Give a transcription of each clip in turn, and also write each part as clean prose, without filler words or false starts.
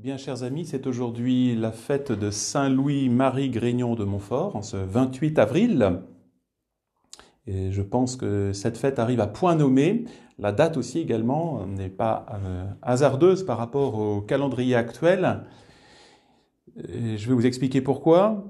Bien, chers amis, c'est aujourd'hui la fête de Saint-Louis-Marie Grignon de Montfort, en ce 28 avril. Et je pense que cette fête arrive à point nommé. La date aussi également n'est pas hasardeuse par rapport au calendrier actuel. Et je vais vous expliquer pourquoi.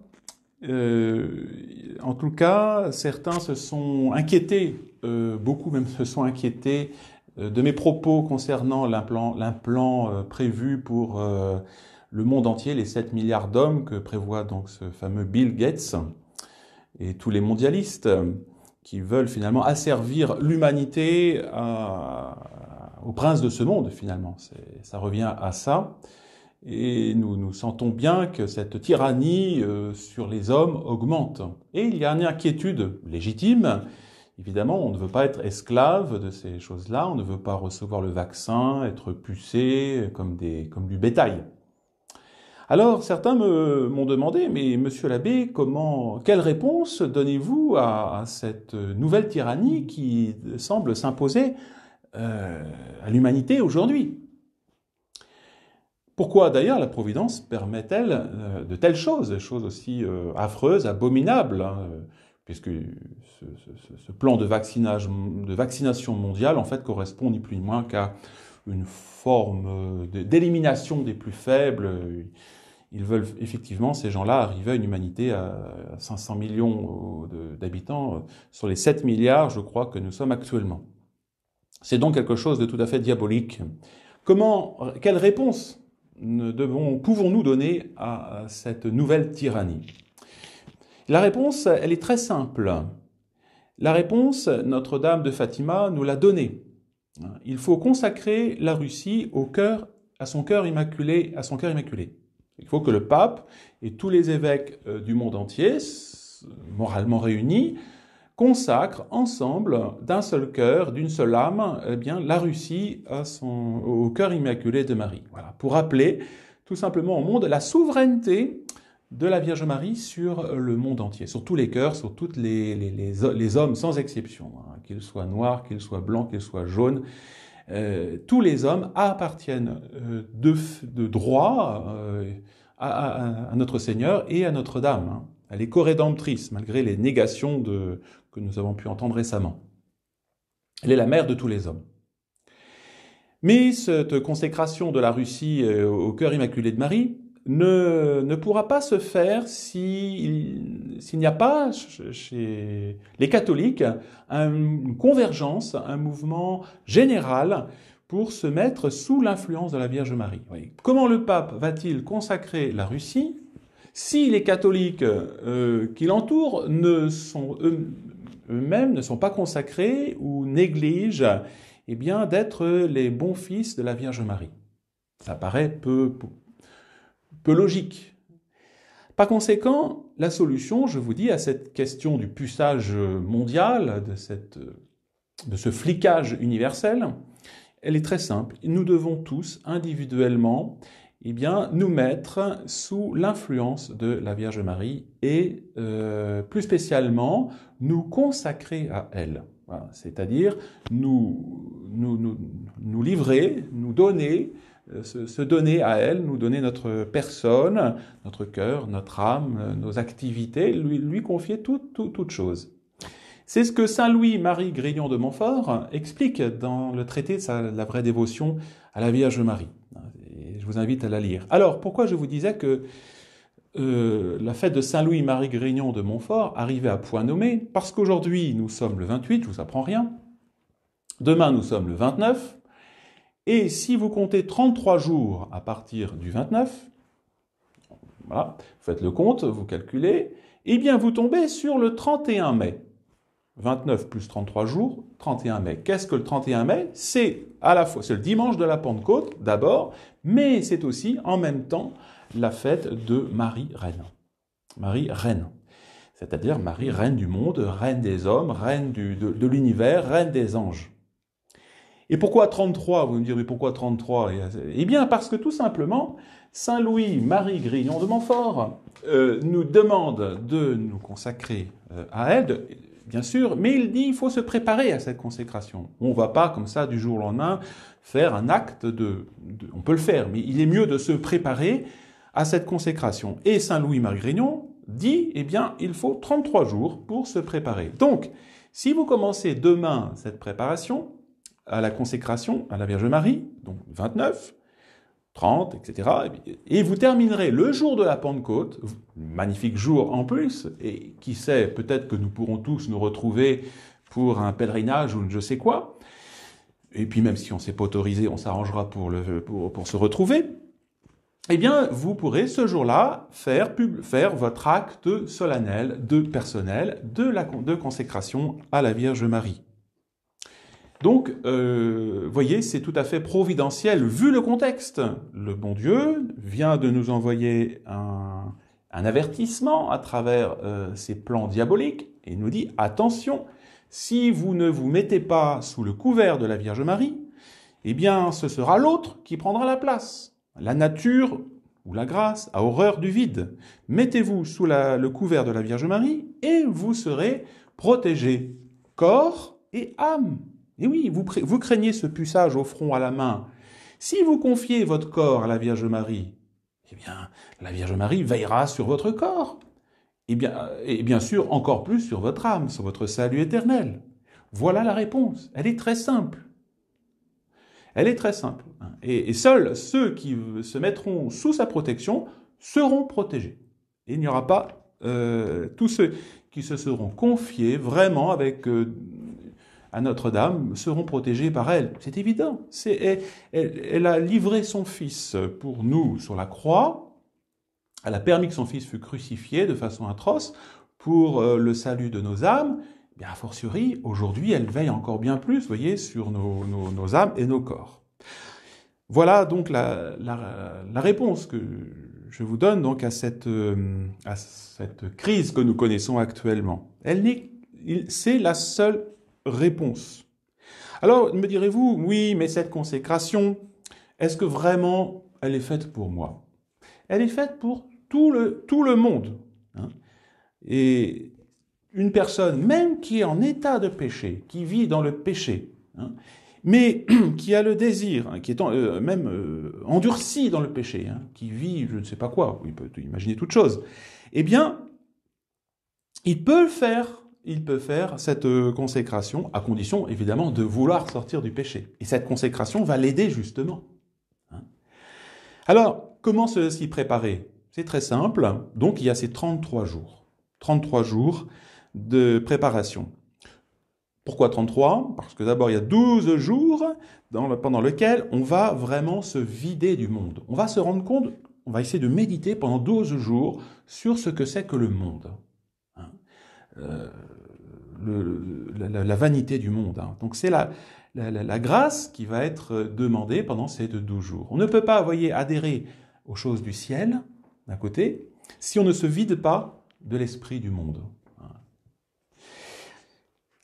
En tout cas, certains se sont inquiétés, beaucoup même se sont inquiétés de mes propos concernant l'implant prévu pour le monde entier, les 7 milliards d'hommes que prévoit donc ce fameux Bill Gates et tous les mondialistes qui veulent finalement asservir l'humanité au prince de ce monde finalement. Ça revient à ça. Et nous sentons bien que cette tyrannie sur les hommes augmente. Et il y a une inquiétude légitime. Évidemment, on ne veut pas être esclave de ces choses-là, on ne veut pas recevoir le vaccin, être pucé comme du bétail. Alors, certains m'ont demandé, mais monsieur l'abbé, quelle réponse donnez-vous à cette nouvelle tyrannie qui semble s'imposer à l'humanité aujourd'hui ? Pourquoi d'ailleurs la Providence permet-elle de telles choses, des choses aussi affreuses, abominables, puisque ce plan de vaccination mondiale en fait correspond ni plus ni moins qu'à une forme d'élimination des plus faibles. Ils veulent effectivement, ces gens-là, arriver à une humanité à 500 millions d'habitants sur les 7 milliards, je crois, que nous sommes actuellement. C'est donc quelque chose de tout à fait diabolique. Quelle réponse pouvons-nous donner à cette nouvelle tyrannie ? La réponse, elle est très simple. La réponse, Notre-Dame de Fatima nous l'a donnée. Il faut consacrer la Russie à son cœur immaculé. Il faut que le pape et tous les évêques du monde entier, moralement réunis, consacrent ensemble, d'un seul cœur, d'une seule âme, la Russie au cœur immaculé de Marie. Voilà, pour rappeler tout simplement au monde la souveraineté de la Vierge Marie sur le monde entier, sur tous les cœurs, sur tous les hommes sans exception, qu'ils soient noirs, qu'ils soient blancs, qu'ils soient jaunes. Tous les hommes appartiennent de droit à notre Seigneur et à Notre-Dame. Elle est co-rédemptrice, malgré les négations que nous avons pu entendre récemment. Elle est la mère de tous les hommes. Mais cette consécration de la Russie au cœur immaculé de Marie ne pourra pas se faire s'il n'y a pas chez les catholiques une convergence, un mouvement général pour se mettre sous l'influence de la Vierge Marie. Oui. Comment le pape va-t-il consacrer la Russie si les catholiques qui l'entourent eux-mêmes ne sont pas consacrés ou négligent d'être les bons fils de la Vierge Marie? Ça paraît peu logique. Par conséquent, la solution, je vous dis, à cette question du puçage mondial, de ce flicage universel, elle est très simple. Nous devons tous, individuellement, nous mettre sous l'influence de la Vierge Marie et plus spécialement nous consacrer à elle. Voilà. C'est-à-dire nous livrer, nous donner, se donner à elle, nous donner notre personne, notre cœur, notre âme, nos activités, lui confier toute chose. C'est ce que Saint Louis-Marie Grignon de Montfort explique dans le traité de la vraie dévotion à la Vierge Marie. Et je vous invite à la lire. Alors, pourquoi je vous disais que la fête de Saint Louis-Marie Grignon de Montfort arrivait à point nommé? Parce qu'aujourd'hui, nous sommes le 28, je vous apprends rien. Demain, nous sommes le 29. Et si vous comptez 33 jours à partir du 29, voilà, vous faites le compte, vous calculez, vous tombez sur le 31 mai. 29 plus 33 jours, 31 mai. Qu'est-ce que le 31 mai ? C'est le dimanche de la Pentecôte, d'abord, mais c'est aussi, en même temps, la fête de Marie Reine. Marie Reine. C'est-à-dire Marie Reine du monde, Reine des hommes, Reine de l'univers, Reine des anges. Et pourquoi 33 ? Vous me direz, mais pourquoi 33 ? Eh bien, parce que tout simplement, Saint Louis-Marie Grignon de Montfort nous demande de nous consacrer à elle, bien sûr, mais il dit il faut se préparer à cette consécration. On ne va pas comme ça du jour au lendemain faire un acte on peut le faire, mais il est mieux de se préparer à cette consécration. Et Saint Louis-Marie Grignon dit, eh bien, il faut 33 jours pour se préparer. Donc, si vous commencez demain cette préparation à la consécration à la Vierge Marie, donc 29, 30, etc., et vous terminerez le jour de la Pentecôte, magnifique jour en plus, et qui sait, peut-être que nous pourrons tous nous retrouver pour un pèlerinage ou je sais quoi, et puis même si on ne s'est pas autorisé, on s'arrangera pour se retrouver, eh bien, vous pourrez ce jour-là faire votre acte solennel, personnel, de consécration à la Vierge Marie. Donc, voyez, c'est tout à fait providentiel vu le contexte. Le bon Dieu vient de nous envoyer un avertissement à travers ses plans diaboliques et nous dit, attention, si vous ne vous mettez pas sous le couvert de la Vierge Marie, eh bien, ce sera l'autre qui prendra la place. La nature ou la grâce a horreur du vide. Mettez-vous sous le couvert de la Vierge Marie et vous serez protégés, corps et âme. Et oui, vous craignez ce puçage au front, à la main. Si vous confiez votre corps à la Vierge Marie, eh bien, la Vierge Marie veillera sur votre corps. Et bien sûr, encore plus sur votre âme, sur votre salut éternel. Voilà la réponse. Elle est très simple. Elle est très simple. Et seuls ceux qui se mettront sous sa protection seront protégés. Et il n'y aura pas tous ceux qui se seront confiés vraiment à Notre-Dame seront protégés par elle. C'est évident. Elle a livré son Fils pour nous sur la croix. Elle a permis que son Fils fût crucifié de façon atroce pour le salut de nos âmes. Bien, a fortiori, aujourd'hui, elle veille encore bien plus, vous voyez, sur nos âmes et nos corps. Voilà donc la réponse que je vous donne donc à cette crise que nous connaissons actuellement. C'est la seule réponse. Alors, me direz-vous, oui, mais cette consécration, est-ce que vraiment elle est faite pour moi? Elle est faite pour tout le monde. Hein. Et une personne, même qui est en état de péché, qui vit dans le péché, hein, mais qui a le désir, hein, qui est endurci dans le péché, hein, qui vit je ne sais pas quoi, il peut imaginer toute chose, eh bien, il peut faire cette consécration, à condition évidemment de vouloir sortir du péché. Et cette consécration va l'aider justement. Hein. Alors, comment s'y préparer? C'est très simple. Donc, il y a ces 33 jours. 33 jours de préparation. Pourquoi 33? Parce que d'abord, il y a 12 jours pendant lesquels on va vraiment se vider du monde. On va se rendre compte, on va essayer de méditer pendant 12 jours sur ce que c'est que le monde. Hein. La vanité du monde. Hein. Donc, c'est la grâce qui va être demandée pendant ces 12 jours. On ne peut pas, vous voyez, adhérer aux choses du ciel, d'un côté, si on ne se vide pas de l'esprit du monde.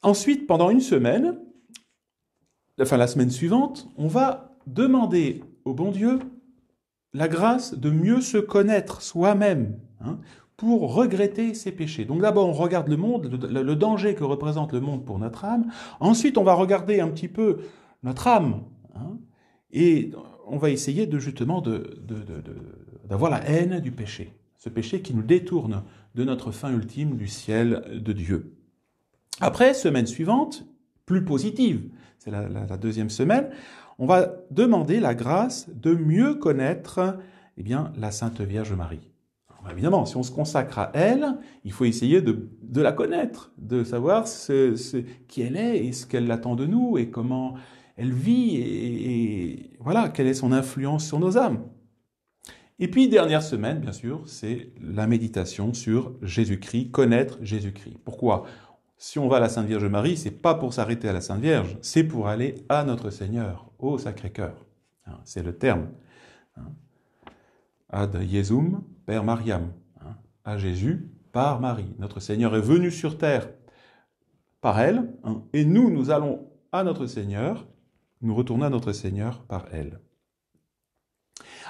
Ensuite, pendant une semaine, la semaine suivante, on va demander au bon Dieu la grâce de mieux se connaître soi-même, hein, pour regretter ses péchés. Donc d'abord, on regarde le monde, le danger que représente le monde pour notre âme. Ensuite, on va regarder un petit peu notre âme, hein, et on va essayer justement d'avoir la haine du péché. Ce péché qui nous détourne de notre fin ultime du ciel de Dieu. Après, semaine suivante, plus positive, c'est la deuxième semaine, on va demander la grâce de mieux connaître la Sainte Vierge Marie. Alors, évidemment, si on se consacre à elle, il faut essayer de la connaître, de savoir qui elle est et ce qu'elle attend de nous et comment elle vit et voilà, quelle est son influence sur nos âmes. Et puis, dernière semaine, bien sûr, c'est la méditation sur Jésus-Christ, connaître Jésus-Christ. Pourquoi ? Si on va à la Sainte Vierge Marie, c'est pas pour s'arrêter à la Sainte Vierge, c'est pour aller à notre Seigneur, au Sacré-Cœur. C'est le terme. Ad Iesum per Mariam. À Jésus par Marie. Notre Seigneur est venu sur terre par elle, et nous allons à notre Seigneur, nous retournons à notre Seigneur par elle.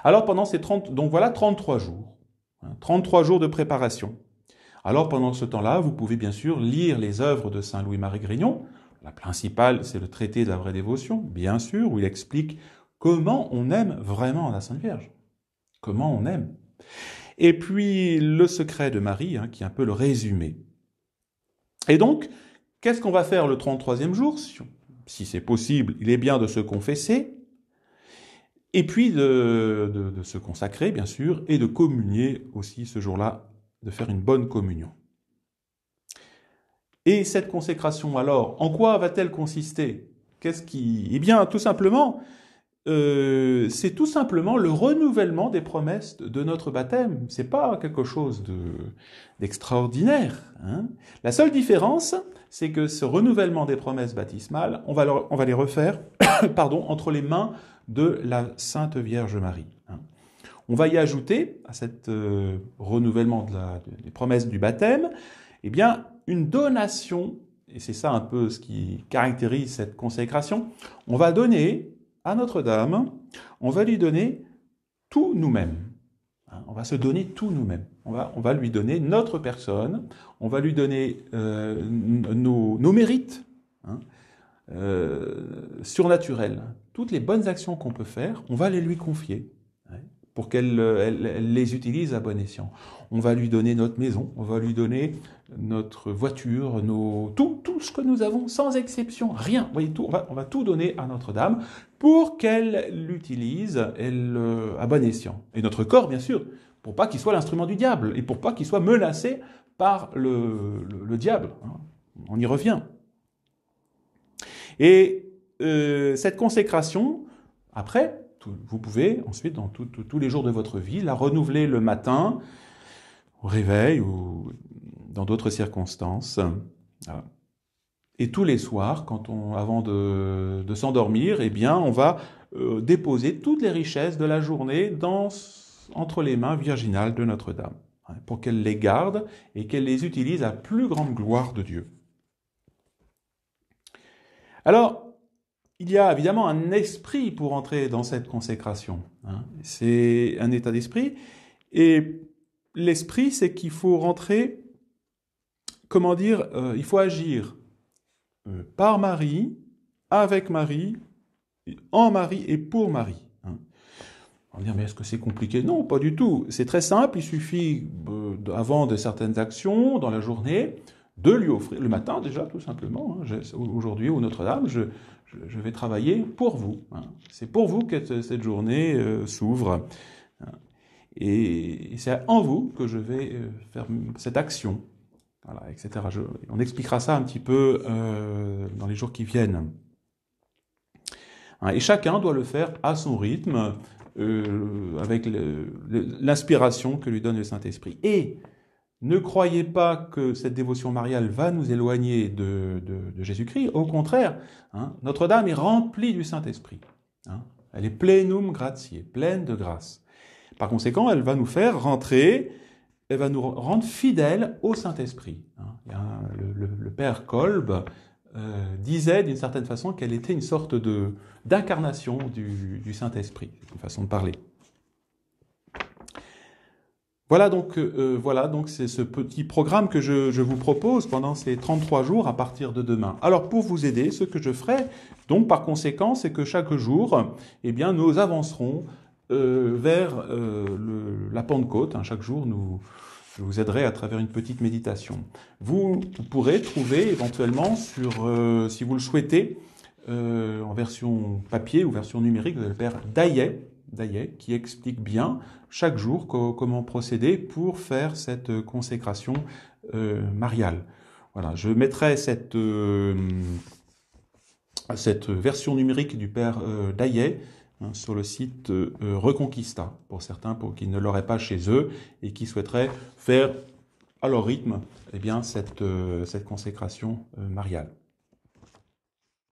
Alors pendant ces 33 jours, 33 jours de préparation. Alors pendant ce temps-là, vous pouvez bien sûr lire les œuvres de saint Louis-Marie Grignon. La principale, c'est le traité de la vraie dévotion, bien sûr, où il explique comment on aime vraiment la Sainte Vierge. Comment on aime. Et puis le secret de Marie, qui est un peu le résumé. Et donc, qu'est-ce qu'on va faire le 33e jour? Si c'est possible, il est bien de se confesser, et puis de se consacrer, bien sûr, et de communier aussi ce jour-là, de faire une bonne communion. Et cette consécration, alors, en quoi va-t-elle consister? Eh bien, tout simplement, c'est tout simplement le renouvellement des promesses de notre baptême. C'est pas quelque chose d'extraordinaire. La seule différence, c'est que ce renouvellement des promesses baptismales, on va les refaire entre les mains de la Sainte Vierge Marie. On va y ajouter, à cet renouvellement des promesses du baptême, eh bien, une donation, et c'est ça un peu ce qui caractérise cette consécration. On va donner à Notre-Dame, on va lui donner tout nous-mêmes. On va se donner tout nous-mêmes. On va lui donner notre personne, on va lui donner nos mérites surnaturels. Toutes les bonnes actions qu'on peut faire, on va les lui confier pour qu'elle les utilise à bon escient. On va lui donner notre maison, on va lui donner notre voiture, tout ce que nous avons, sans exception, rien. Vous voyez, on va tout donner à Notre-Dame pour qu'elle l'utilise à bon escient. Et notre corps, bien sûr, pour pas qu'il soit l'instrument du diable, et pour pas qu'il soit menacé par le diable. On y revient. Et cette consécration, après, vous pouvez ensuite, dans tous les jours de votre vie, la renouveler le matin, au réveil ou dans d'autres circonstances. Et tous les soirs, avant de s'endormir, eh bien, on va déposer toutes les richesses de la journée entre les mains virginales de Notre-Dame, pour qu'elle les garde et qu'elle les utilise à plus grande gloire de Dieu. Alors, il y a évidemment un esprit pour entrer dans cette consécration. C'est un état d'esprit. Et l'esprit, c'est qu'il faut rentrer, il faut agir par Marie, avec Marie, en Marie et pour Marie. On va dire, mais est-ce que c'est compliqué? Non, pas du tout. C'est très simple, il suffit, avant de certaines actions, dans la journée, de lui offrir, le matin déjà, tout simplement. Aujourd'hui, au Notre-Dame, je vais travailler pour vous. C'est pour vous que cette journée s'ouvre. Et c'est en vous que je vais faire cette action. Voilà, etc. On expliquera ça un petit peu dans les jours qui viennent. Et chacun doit le faire à son rythme, avec l'inspiration que lui donne le Saint-Esprit. Et ne croyez pas que cette dévotion mariale va nous éloigner de Jésus-Christ. Au contraire, Notre-Dame est remplie du Saint-Esprit. Elle est plenum gratiae, pleine de grâce. Par conséquent, elle va nous faire rentrer, elle va nous rendre fidèles au Saint-Esprit. Le père Kolb disait d'une certaine façon qu'elle était une sorte d'incarnation du Saint-Esprit. C'est une façon de parler. Voilà donc c'est ce petit programme que je vous propose pendant ces 33 jours à partir de demain. Alors pour vous aider, ce que je ferai, donc par conséquent, c'est que chaque jour, eh bien, nous avancerons vers la Pentecôte. Chaque jour, je vous aiderai à travers une petite méditation. Vous pourrez trouver éventuellement si vous le souhaitez, en version papier ou version numérique, le père Daillet, qui explique bien chaque jour comment procéder pour faire cette consécration mariale. Voilà, je mettrai cette version numérique du père Daillet sur le site Reconquista, pour certains qui ne l'auraient pas chez eux et qui souhaiteraient faire à leur rythme cette consécration mariale.